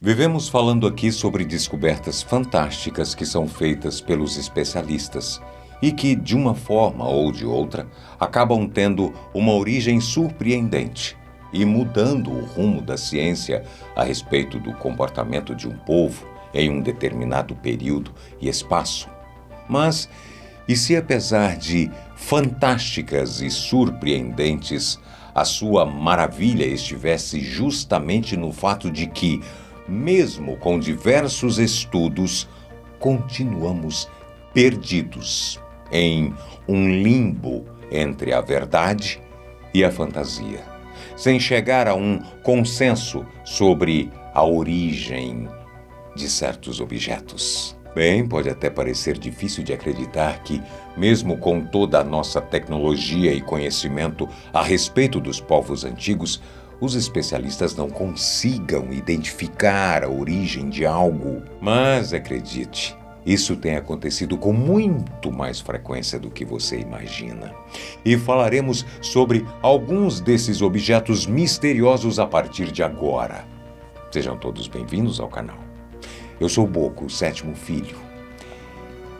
Vivemos falando aqui sobre descobertas fantásticas que são feitas pelos especialistas e que, de uma forma ou de outra, acabam tendo uma origem surpreendente e mudando o rumo da ciência a respeito do comportamento de um povo em um determinado período e espaço. Mas, e se apesar de fantásticas e surpreendentes, a sua maravilha estivesse justamente no fato de que, mesmo com diversos estudos, continuamos perdidos em um limbo entre a verdade e a fantasia, sem chegar a um consenso sobre a origem de certos objetos. Bem, pode até parecer difícil de acreditar que, mesmo com toda a nossa tecnologia e conhecimento a respeito dos povos antigos, os especialistas não consigam identificar a origem de algo. Mas acredite, isso tem acontecido com muito mais frequência do que você imagina. E falaremos sobre alguns desses objetos misteriosos a partir de agora. Sejam todos bem-vindos ao canal. Eu sou Boco, o sétimo filho.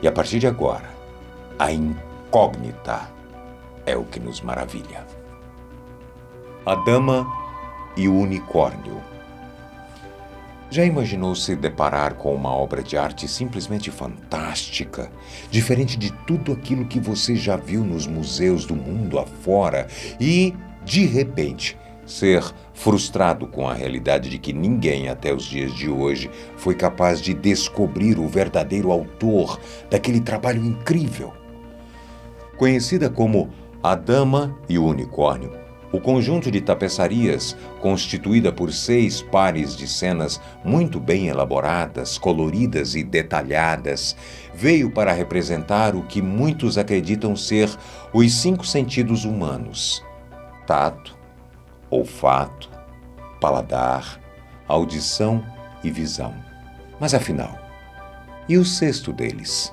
E a partir de agora, a incógnita é o que nos maravilha. A Dama e o Unicórnio. Já imaginou se deparar com uma obra de arte simplesmente fantástica, diferente de tudo aquilo que você já viu nos museus do mundo afora e, de repente, ser frustrado com a realidade de que ninguém até os dias de hoje foi capaz de descobrir o verdadeiro autor daquele trabalho incrível? Conhecida como A Dama e o Unicórnio, o conjunto de tapeçarias, constituída por 6 pares de cenas muito bem elaboradas, coloridas e detalhadas, veio para representar o que muitos acreditam ser os 5 sentidos humanos: tato, olfato, paladar, audição e visão. Mas afinal, e o sexto deles?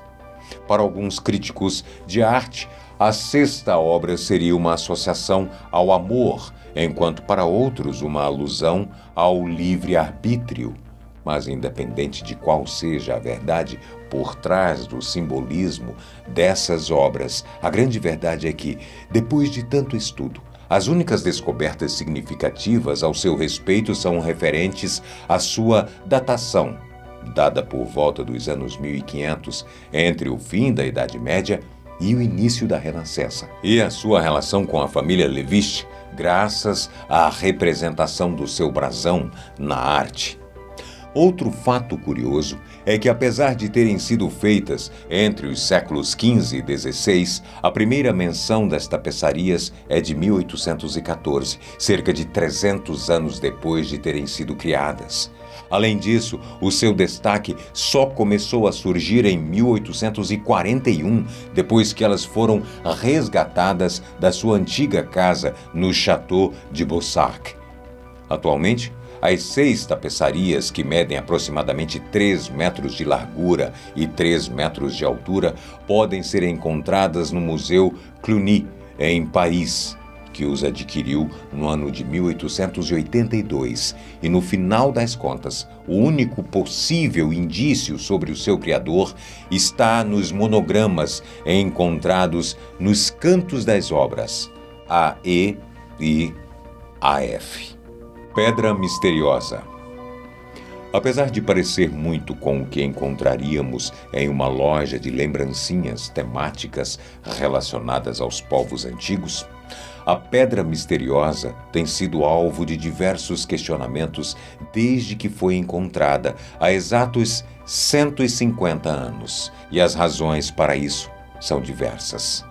Para alguns críticos de arte, a 6ª obra seria uma associação ao amor, enquanto para outros uma alusão ao livre-arbítrio. Mas independente de qual seja a verdade por trás do simbolismo dessas obras, a grande verdade é que, depois de tanto estudo, as únicas descobertas significativas ao seu respeito são referentes à sua datação, dada por volta dos anos 1500, entre o fim da Idade Média e o início da Renascença, e a sua relação com a família Leviste, graças à representação do seu brasão na arte. Outro fato curioso é que, apesar de terem sido feitas entre os séculos XV e XVI, a primeira menção das tapeçarias é de 1814, cerca de 300 anos depois de terem sido criadas. Além disso, o seu destaque só começou a surgir em 1841, depois que elas foram resgatadas da sua antiga casa no Château de Boussac. Atualmente, as 6 tapeçarias, que medem aproximadamente 3 metros de largura e 3 metros de altura, podem ser encontradas no Museu Cluny, em Paris, que os adquiriu no ano de 1882. E no final das contas, o único possível indício sobre o seu criador está nos monogramas encontrados nos cantos das obras AE e AF. Pedra misteriosa. Apesar de parecer muito com o que encontraríamos em uma loja de lembrancinhas temáticas relacionadas aos povos antigos, a Pedra Misteriosa tem sido alvo de diversos questionamentos desde que foi encontrada há exatos 150 anos, e as razões para isso são diversas.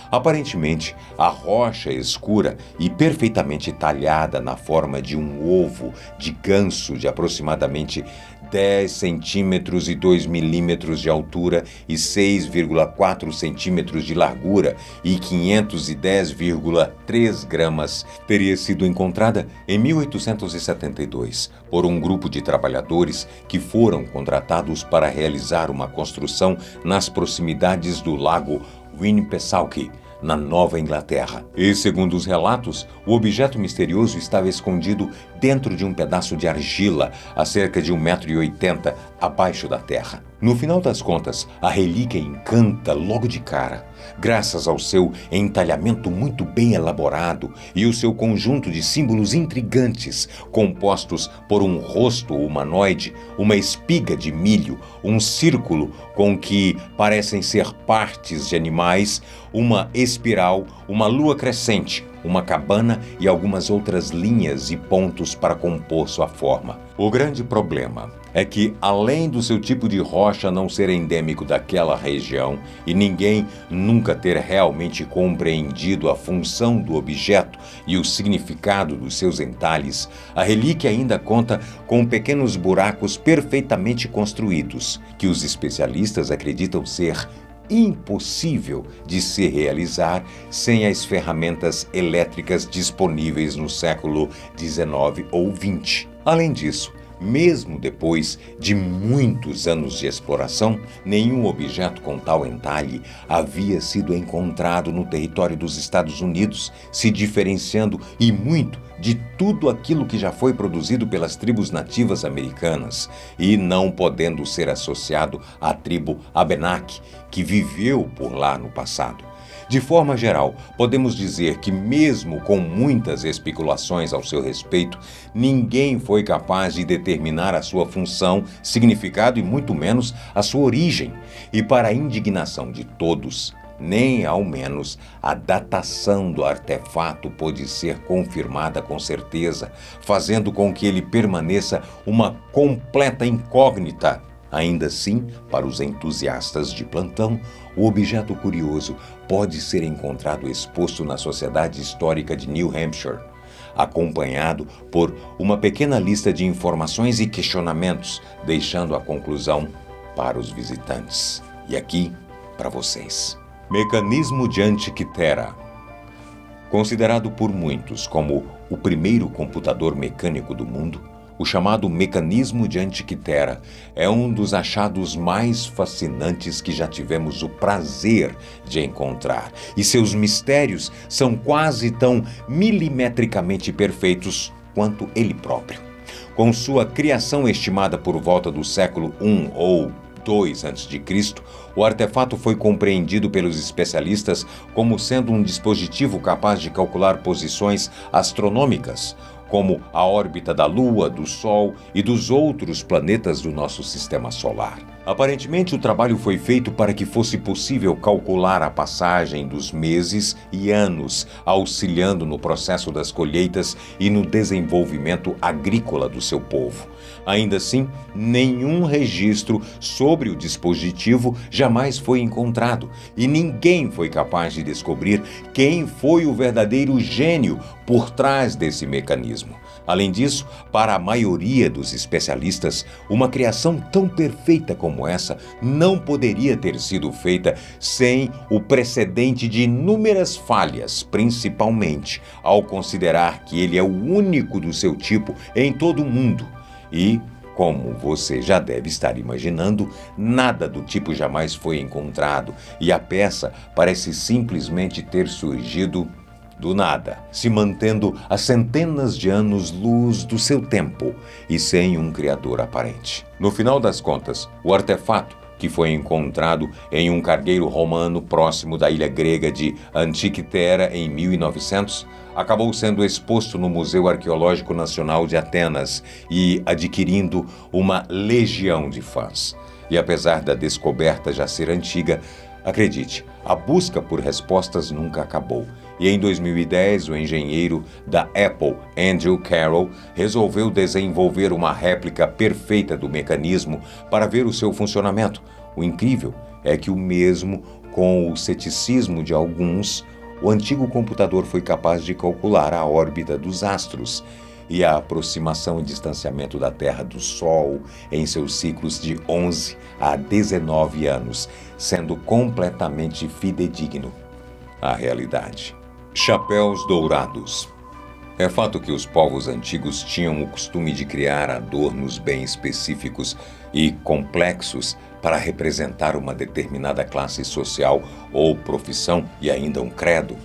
Aparentemente, a rocha escura e perfeitamente talhada na forma de um ovo de ganso de aproximadamente 10 centímetros e 2 milímetros de altura e 6,4 centímetros de largura e 510,3 gramas, teria sido encontrada em 1872 por um grupo de trabalhadores que foram contratados para realizar uma construção nas proximidades do lago Winnipesaukee, na Nova Inglaterra. E, segundo os relatos, o objeto misterioso estava escondido dentro de um pedaço de argila a cerca de 1,80 m abaixo da terra. No final das contas, a relíquia encanta logo de cara, graças ao seu entalhamento muito bem elaborado e o seu conjunto de símbolos intrigantes, compostos por um rosto humanoide, uma espiga de milho, um círculo com que parecem ser partes de animais, uma espiral, uma lua crescente, uma cabana e algumas outras linhas e pontos para compor sua forma. O grande problema é que, além do seu tipo de rocha não ser endêmico daquela região e ninguém nunca ter realmente compreendido a função do objeto e o significado dos seus entalhes, a relíquia ainda conta com pequenos buracos perfeitamente construídos, que os especialistas acreditam ser impossível de se realizar sem as ferramentas elétricas disponíveis no século XIX ou XX. Além disso, mesmo depois de muitos anos de exploração, nenhum objeto com tal entalhe havia sido encontrado no território dos Estados Unidos, se diferenciando e muito de tudo aquilo que já foi produzido pelas tribos nativas americanas e não podendo ser associado à tribo Abenaki, que viveu por lá no passado. De forma geral, podemos dizer que, mesmo com muitas especulações ao seu respeito, ninguém foi capaz de determinar a sua função, significado e muito menos a sua origem. E, para a indignação de todos, nem ao menos a datação do artefato pôde ser confirmada com certeza, fazendo com que ele permaneça uma completa incógnita. Ainda assim, para os entusiastas de plantão, o objeto curioso pode ser encontrado exposto na Sociedade Histórica de New Hampshire, acompanhado por uma pequena lista de informações e questionamentos, deixando a conclusão para os visitantes. E aqui, para vocês. Mecanismo de Antiquitera. Considerado por muitos como o primeiro computador mecânico do mundo, o chamado mecanismo de Antiquitera é um dos achados mais fascinantes que já tivemos o prazer de encontrar, e seus mistérios são quase tão milimetricamente perfeitos quanto ele próprio. Com sua criação estimada por volta do século I ou II a.C., o artefato foi compreendido pelos especialistas como sendo um dispositivo capaz de calcular posições astronômicas, como a órbita da Lua, do Sol e dos outros planetas do nosso sistema solar. Aparentemente, o trabalho foi feito para que fosse possível calcular a passagem dos meses e anos, auxiliando no processo das colheitas e no desenvolvimento agrícola do seu povo. Ainda assim, nenhum registro sobre o dispositivo jamais foi encontrado e ninguém foi capaz de descobrir quem foi o verdadeiro gênio por trás desse mecanismo. Além disso, para a maioria dos especialistas, uma criação tão perfeita como essa não poderia ter sido feita sem o precedente de inúmeras falhas, principalmente ao considerar que ele é o único do seu tipo em todo o mundo. E, como você já deve estar imaginando, nada do tipo jamais foi encontrado e a peça parece simplesmente ter surgido do nada, se mantendo a centenas de anos-luz do seu tempo e sem um criador aparente. No final das contas, o artefato, que foi encontrado em um cargueiro romano próximo da ilha grega de Antiquitera em 1900, acabou sendo exposto no Museu Arqueológico Nacional de Atenas e adquirindo uma legião de fãs. E apesar da descoberta já ser antiga, acredite, a busca por respostas nunca acabou. E em 2010, o engenheiro da Apple, Andrew Carroll, resolveu desenvolver uma réplica perfeita do mecanismo para ver o seu funcionamento. O incrível é que, mesmo com o ceticismo de alguns, o antigo computador foi capaz de calcular a órbita dos astros e a aproximação e distanciamento da Terra do Sol em seus ciclos de 11 a 19 anos, sendo completamente fidedigno à realidade. Chapéus dourados. É fato que os povos antigos tinham o costume de criar adornos bem específicos e complexos para representar uma determinada classe social ou profissão e ainda um credo.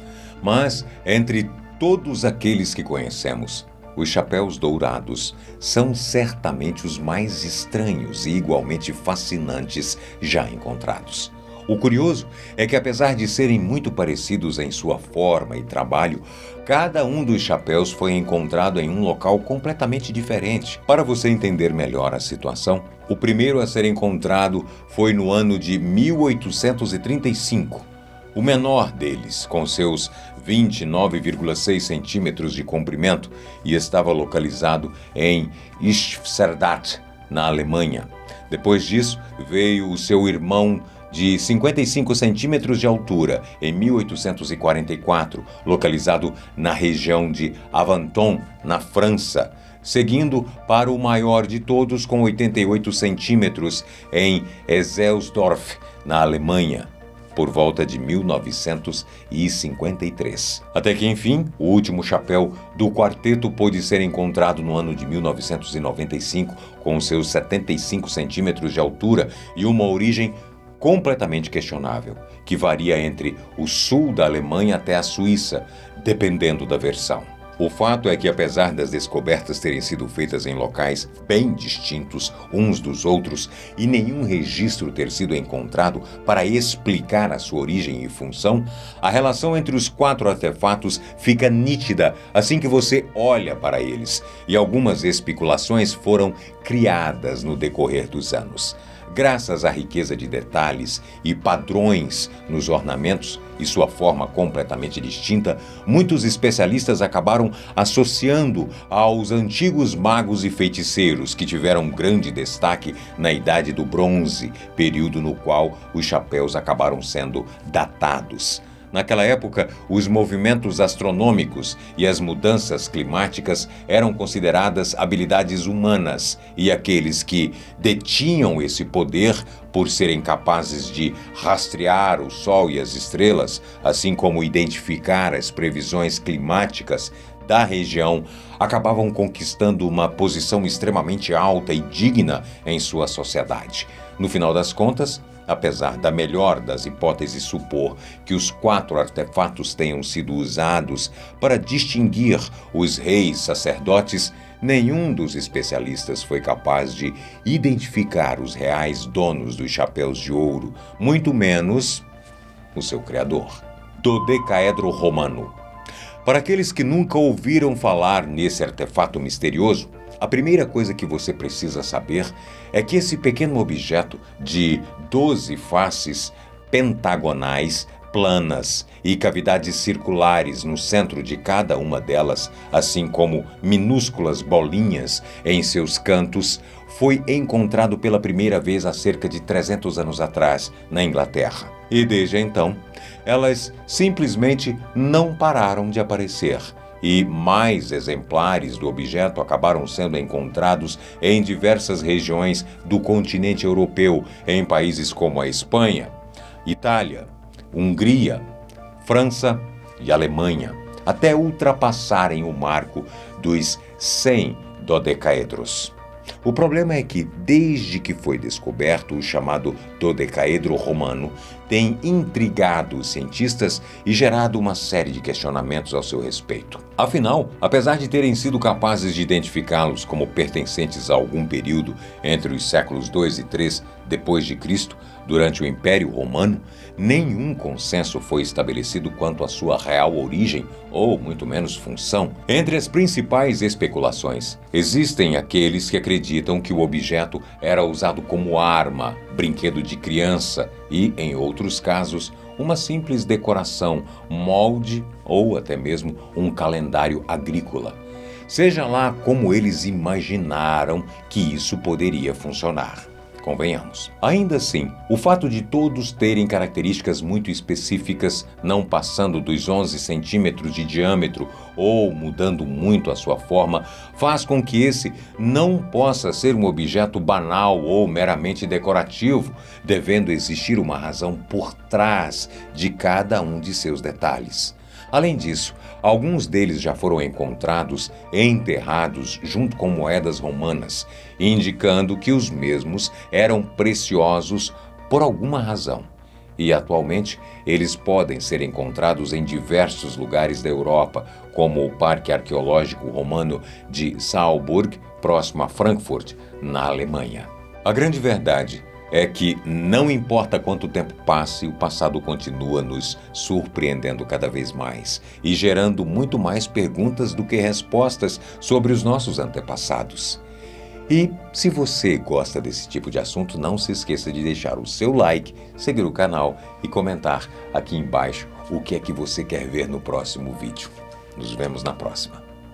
Mas, entre todos aqueles que conhecemos, os chapéus dourados são certamente os mais estranhos e igualmente fascinantes já encontrados. O curioso é que, apesar de serem muito parecidos em sua forma e trabalho, cada um dos chapéus foi encontrado em um local completamente diferente. Para você entender melhor a situação, o primeiro a ser encontrado foi no ano de 1835. O menor deles, com seus 29,6 centímetros de comprimento, e estava localizado em Eichstätt, na Alemanha. Depois disso, veio o seu irmão de 55 centímetros de altura, em 1844, localizado na região de Aventon, na França, seguindo para o maior de todos, com 88 centímetros, em Ecclesdorf, na Alemanha, por volta de 1953. Até que, enfim, o último chapéu do quarteto pôde ser encontrado no ano de 1995, com seus 75 centímetros de altura e uma origem completamente questionável, que varia entre o sul da Alemanha até a Suíça, dependendo da versão. O fato é que, apesar das descobertas terem sido feitas em locais bem distintos uns dos outros e nenhum registro ter sido encontrado para explicar a sua origem e função, a relação entre os 4 artefatos fica nítida assim que você olha para eles, e algumas especulações foram criadas no decorrer dos anos. Graças à riqueza de detalhes e padrões nos ornamentos e sua forma completamente distinta, muitos especialistas acabaram associando aos antigos magos e feiticeiros que tiveram grande destaque na Idade do Bronze, período no qual os chapéus acabaram sendo datados. Naquela época, os movimentos astronômicos e as mudanças climáticas eram consideradas habilidades humanas, e aqueles que detinham esse poder, por serem capazes de rastrear o Sol e as estrelas, assim como identificar as previsões climáticas da região, acabavam conquistando uma posição extremamente alta e digna em sua sociedade. No final das contas, apesar da melhor das hipóteses supor que os 4 artefatos tenham sido usados para distinguir os reis sacerdotes, nenhum dos especialistas foi capaz de identificar os reais donos dos chapéus de ouro, muito menos o seu criador. Dodecaedro romano. Para aqueles que nunca ouviram falar nesse artefato misterioso, a primeira coisa que você precisa saber é que esse pequeno objeto de 12 faces pentagonais, planas e cavidades circulares no centro de cada uma delas, assim como minúsculas bolinhas em seus cantos, foi encontrado pela primeira vez há cerca de 300 anos atrás, na Inglaterra. E desde então, elas simplesmente não pararam de aparecer. E mais exemplares do objeto acabaram sendo encontrados em diversas regiões do continente europeu, em países como a Espanha, Itália, Hungria, França e Alemanha, até ultrapassarem o marco dos 100 dodecaedros. O problema é que, desde que foi descoberto, o chamado dodecaedro romano tem intrigado os cientistas e gerado uma série de questionamentos ao seu respeito. Afinal, apesar de terem sido capazes de identificá-los como pertencentes a algum período entre os séculos 2 e 3 depois de Cristo, durante o Império Romano, nenhum consenso foi estabelecido quanto à sua real origem ou, muito menos, função. Entre as principais especulações, existem aqueles que acreditam que o objeto era usado como arma, brinquedo de criança e, em outros casos, uma simples decoração, molde ou até mesmo um calendário agrícola. Seja lá como eles imaginaram que isso poderia funcionar. Convenhamos. Ainda assim, o fato de todos terem características muito específicas, não passando dos 11 centímetros de diâmetro ou mudando muito a sua forma, faz com que esse não possa ser um objeto banal ou meramente decorativo, devendo existir uma razão por trás de cada um de seus detalhes. Além disso, alguns deles já foram encontrados enterrados junto com moedas romanas, indicando que os mesmos eram preciosos por alguma razão. E atualmente eles podem ser encontrados em diversos lugares da Europa, como o Parque Arqueológico Romano de Saalburg, próximo a Frankfurt, na Alemanha. A grande verdade é que não importa quanto tempo passe, o passado continua nos surpreendendo cada vez mais e gerando muito mais perguntas do que respostas sobre os nossos antepassados. E se você gosta desse tipo de assunto, não se esqueça de deixar o seu like, seguir o canal e comentar aqui embaixo o que é que você quer ver no próximo vídeo. Nos vemos na próxima.